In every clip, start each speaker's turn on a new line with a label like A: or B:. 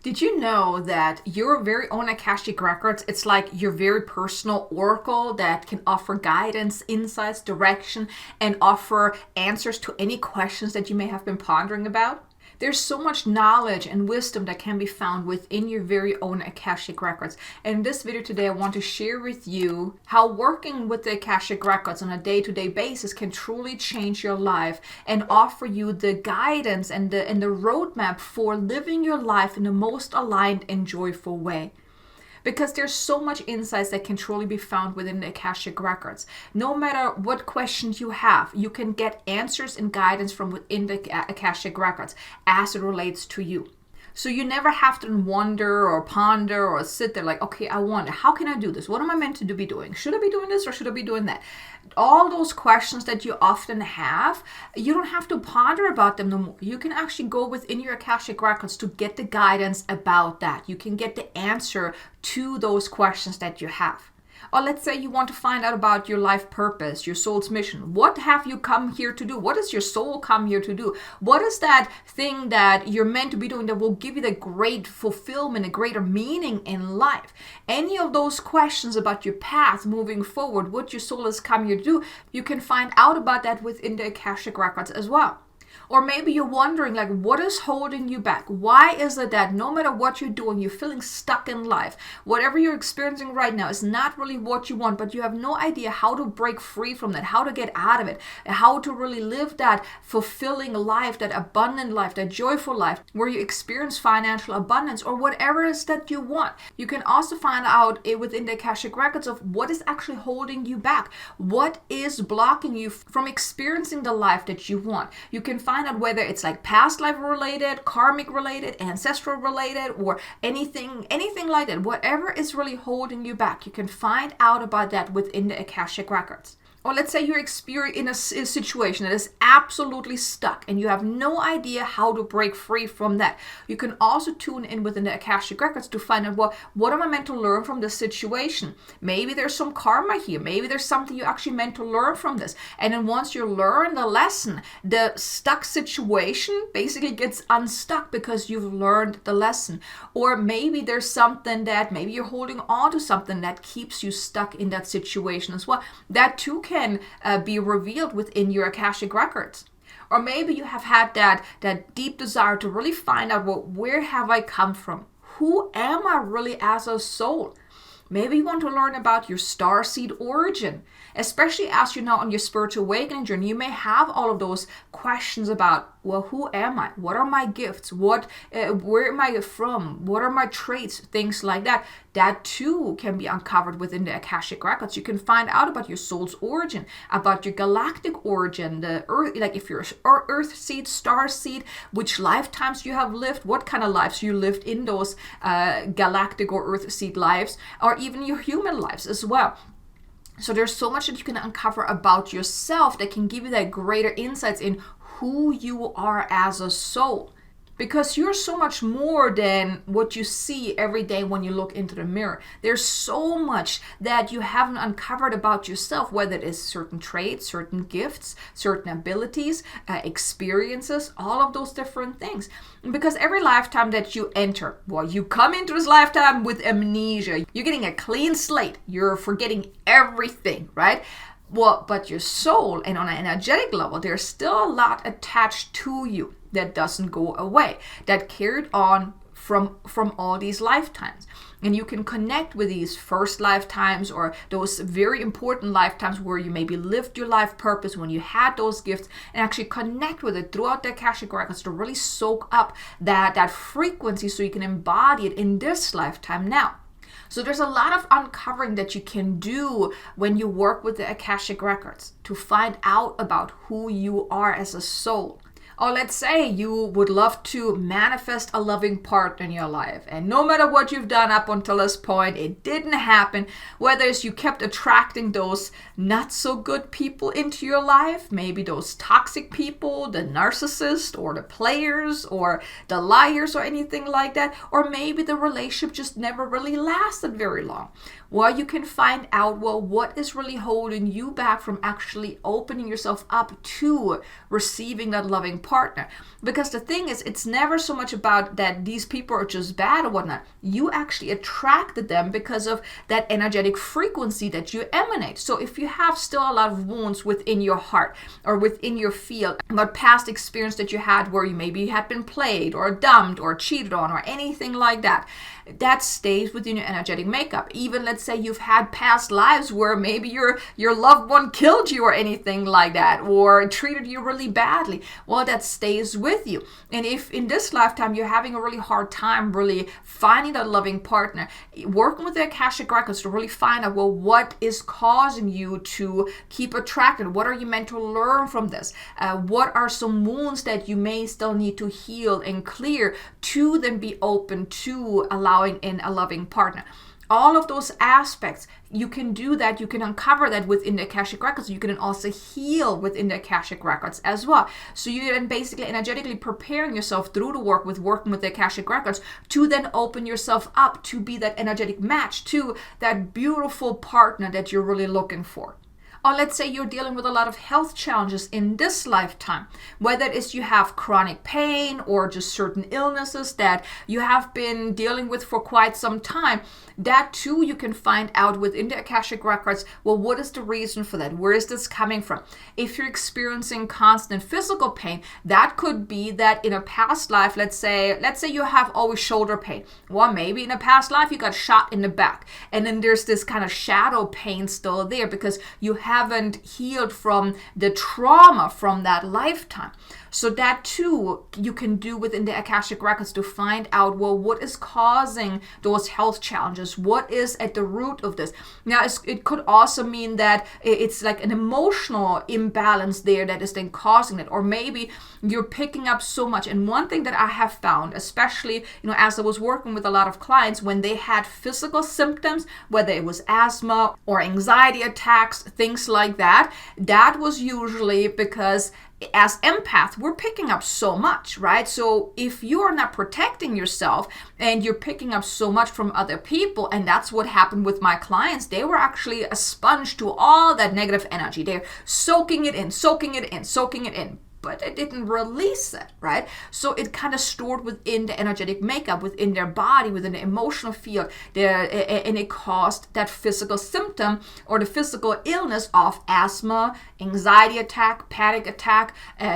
A: Did you know that your very own Akashic Records, it's like your very personal oracle that can offer guidance, insights, direction, and offer answers to any questions that you may have been pondering about? There's so much knowledge and wisdom that can be found within your very own Akashic Records. And in this video today, I want to share with you how working with the Akashic Records on a day-to-day basis can truly change your life and offer you the guidance and the roadmap for living your life in the most aligned and joyful way. Because there's so much insights that can truly be found within the Akashic Records. No matter what questions you have, you can get answers and guidance from within the Akashic Records as it relates to you. So you never have to wonder or ponder or sit there like, okay, I wonder, how can I do this? What am I meant to be doing? Should I be doing this or should I be doing that? All those questions that you often have, you don't have to ponder about them no more. You can actually go within your Akashic Records to get the guidance about that. You can get the answer to those questions that you have. Or let's say you want to find out about your life purpose, your soul's mission. What have you come here to do? What does your soul come here to do? What is that thing that you're meant to be doing that will give you the great fulfillment, a greater meaning in life? Any of those questions about your path moving forward, what your soul has come here to do, you can find out about that within the Akashic Records as well. Or maybe you're wondering, like, what is holding you back? Why is it that no matter what you're doing, you're feeling stuck in life? Whatever you're experiencing right now is not really what you want, but you have no idea how to break free from that, how to get out of it, how to really live that fulfilling life, that abundant life, that joyful life, where you experience financial abundance or whatever it is that you want. You can also find out within the Akashic Records of what is actually holding you back. What is blocking you from experiencing the life that you want? You can find out whether it's like past life related, karmic related, ancestral related, or anything like that. Whatever is really holding you back, you can find out about that within the Akashic Records. Or let's say you're in a situation that is absolutely stuck and you have no idea how to break free from that. You can also tune in within the Akashic Records to find out, well, what am I meant to learn from this situation? Maybe there's some karma here. Maybe there's something you actually meant to learn from this. And then once you learn the lesson, the stuck situation basically gets unstuck because you've learned the lesson. Or maybe there's something that maybe you're holding on to something that keeps you stuck in that situation as well. That too can be revealed within your Akashic Records. Or maybe you have had that deep desire to really find out, well, where have I come from? Who am I really as a soul? Maybe you want to learn about your starseed origin, especially as you're now on your spiritual awakening journey. You may have all of those questions about, well, who am I? What are my gifts? Where am I from? What are my traits? Things like that. That too can be uncovered within the Akashic Records. You can find out about your soul's origin, about your galactic origin, the earth, like if you're earth seed, star seed, which lifetimes you have lived, what kind of lives you lived in those galactic or earth seed lives, or even your human lives as well. So there's so much that you can uncover about yourself that can give you that greater insights in who you are as a soul. Because you're so much more than what you see every day when you look into the mirror. There's so much that you haven't uncovered about yourself, whether it is certain traits, certain gifts, certain abilities, experiences, all of those different things. Because every lifetime that you enter, well, you come into this lifetime with amnesia. You're getting a clean slate. You're forgetting everything, right? Well, but your soul and on an energetic level, there's still a lot attached to you that doesn't go away, that carried on from all these lifetimes. And you can connect with these first lifetimes or those very important lifetimes where you maybe lived your life purpose when you had those gifts, and actually connect with it throughout the Akashic Records to really soak up that frequency so you can embody it in this lifetime now. So there's a lot of uncovering that you can do when you work with the Akashic Records to find out about who you are as a soul. Or let's say you would love to manifest a loving partner in your life, and no matter what you've done up until this point, it didn't happen. Whether it's you kept attracting those not so good people into your life, maybe those toxic people, the narcissist or the players or the liars or anything like that, or maybe the relationship just never really lasted very long. Well, you can find out, well, what is really holding you back from actually opening yourself up to receiving that loving partner. Because the thing is, it's never so much about that these people are just bad or whatnot. You actually attracted them because of that energetic frequency that you emanate. So if you have still a lot of wounds within your heart or within your field, about past experience that you had where you maybe had been played or dumped or cheated on or anything like that, that stays within your energetic makeup. Even let's say you've had past lives where maybe your loved one killed you or anything like that, or treated you really badly. Well, that stays with you. And if in this lifetime you're having a really hard time really finding that loving partner, working with the Akashic records to really find out, well, what is causing you to keep attracted? What are you meant to learn from this? What are some wounds that you may still need to heal and clear to then be open to allowing in a loving partner? All of those aspects, you can do that. You can uncover that within the Akashic records. You can also heal within the Akashic records as well. So you're then basically energetically preparing yourself through the work with working with the Akashic records to then open yourself up to be that energetic match to that beautiful partner that you're really looking for. Or let's say you're dealing with a lot of health challenges in this lifetime, whether it is you have chronic pain or just certain illnesses that you have been dealing with for quite some time. That too you can find out within the Akashic records. Well, what is the reason for that? Where is this coming from? If you're experiencing constant physical pain, that could be that in a past life, let's say you have always shoulder pain. Well, maybe in a past life you got shot in the back, and then there's this kind of shadow pain still there because you haven't healed from the trauma from that lifetime. So that too you can do within the Akashic records to find out, well, what is causing those health challenges? What is at the root of this? Now, it could also mean that it's like an emotional imbalance there that is then causing it. Or maybe you're picking up so much. And one thing that I have found, especially, as I was working with a lot of clients, when they had physical symptoms, whether it was asthma or anxiety attacks, things like that, that was usually because as empaths, we're picking up so much, right? So if you are not protecting yourself and you're picking up so much from other people, and that's what happened with my clients, they were actually a sponge to all that negative energy. They're soaking it in, but it didn't release it, right? So it kind of stored within the energetic makeup, within their body, within the emotional field, and it caused that physical symptom or the physical illness of asthma, anxiety attack, panic attack,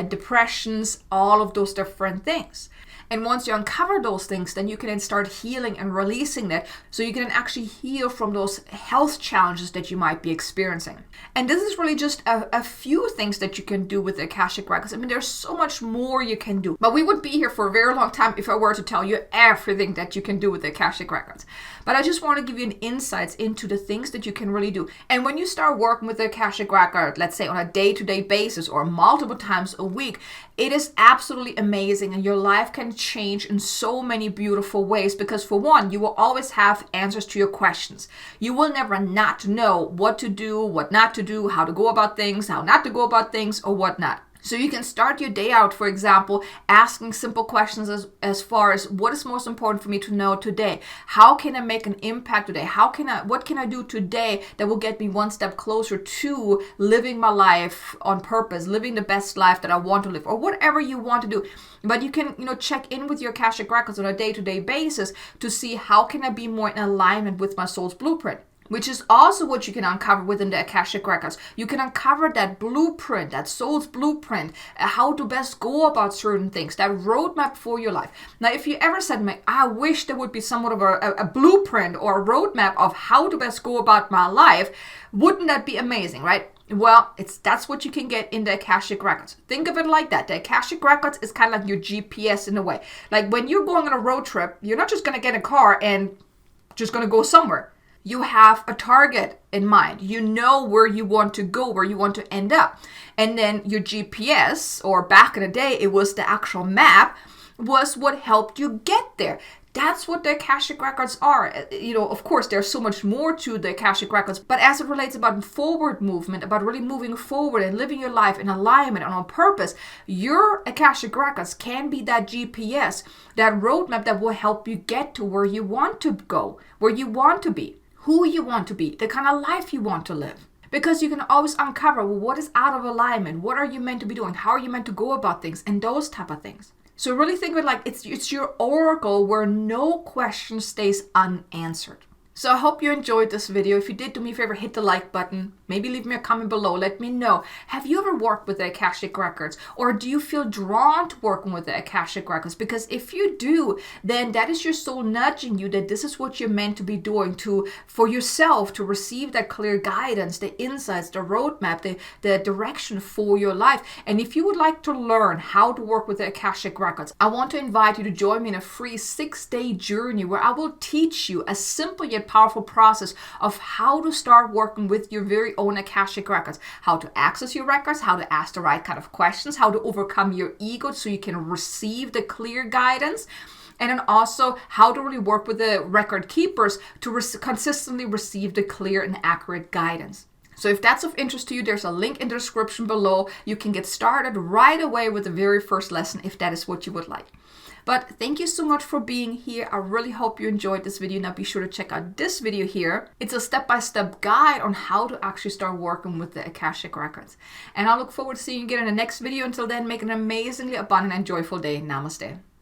A: depressions, all of those different things. And once you uncover those things, then you can then start healing and releasing that, so you can actually heal from those health challenges that you might be experiencing. And this is really just a few things that you can do with the Akashic records. I mean, there's so much more you can do. But we would be here for a very long time if I were to tell you everything that you can do with the Akashic records. But I just want to give you an insights into the things that you can really do. And when you start working with the Akashic record, let's say on a day-to-day basis or multiple times a week, it is absolutely amazing, and your life can change in so many beautiful ways, because for one, you will always have answers to your questions. You will never not know what to do, what not to do, how to go about things, how not to go about things, or whatnot. So you can start your day out, for example, asking simple questions as far as what is most important for me to know today? How can I make an impact today? What can I do today that will get me one step closer to living my life on purpose, living the best life that I want to live, or whatever you want to do. But you can, check in with your Akashic records on a day-to-day basis to see how can I be more in alignment with my soul's blueprint. Which is also what you can uncover within the Akashic records. You can uncover that blueprint, that soul's blueprint, how to best go about certain things, that roadmap for your life. Now, if you ever said to me, I wish there would be somewhat of a blueprint or a roadmap of how to best go about my life, wouldn't that be amazing, right? Well, that's what you can get in the Akashic records. Think of it like that. The Akashic records is kind of like your GPS in a way. Like when you're going on a road trip, you're not just going to get a car and just going to go somewhere. You have a target in mind. You know where you want to go, where you want to end up. And then your GPS, or back in the day, it was the actual map, was what helped you get there. That's what the Akashic records are. Of course, there's so much more to the Akashic records, but as it relates about forward movement, about really moving forward and living your life in alignment and on purpose, your Akashic records can be that GPS, that roadmap that will help you get to where you want to go, where you want to be, who you want to be, the kind of life you want to live. Because you can always uncover, well, what is out of alignment? What are you meant to be doing? How are you meant to go about things? And those type of things. So really think of it like it's your oracle where no question stays unanswered. So I hope you enjoyed this video. If you did, do me a favor, hit the like button. Maybe leave me a comment below. Let me know. Have you ever worked with the Akashic Records? Or do you feel drawn to working with the Akashic Records? Because if you do, then that is your soul nudging you that this is what you're meant to be doing for yourself, to receive that clear guidance, the insights, the roadmap, the direction for your life. And if you would like to learn how to work with the Akashic Records, I want to invite you to join me in a free 6-day journey where I will teach you a simple yet powerful process of how to start working with your very own Akashic Records, how to access your records, how to ask the right kind of questions, how to overcome your ego so you can receive the clear guidance, and then also how to really work with the record keepers to consistently receive the clear and accurate guidance. So if that's of interest to you, there's a link in the description below. You can get started right away with the very first lesson if that is what you would like. But thank you so much for being here. I really hope you enjoyed this video. Now be sure to check out this video here. It's a step-by-step guide on how to actually start working with the Akashic Records. And I look forward to seeing you again in the next video. Until then, make an amazingly abundant and joyful day. Namaste.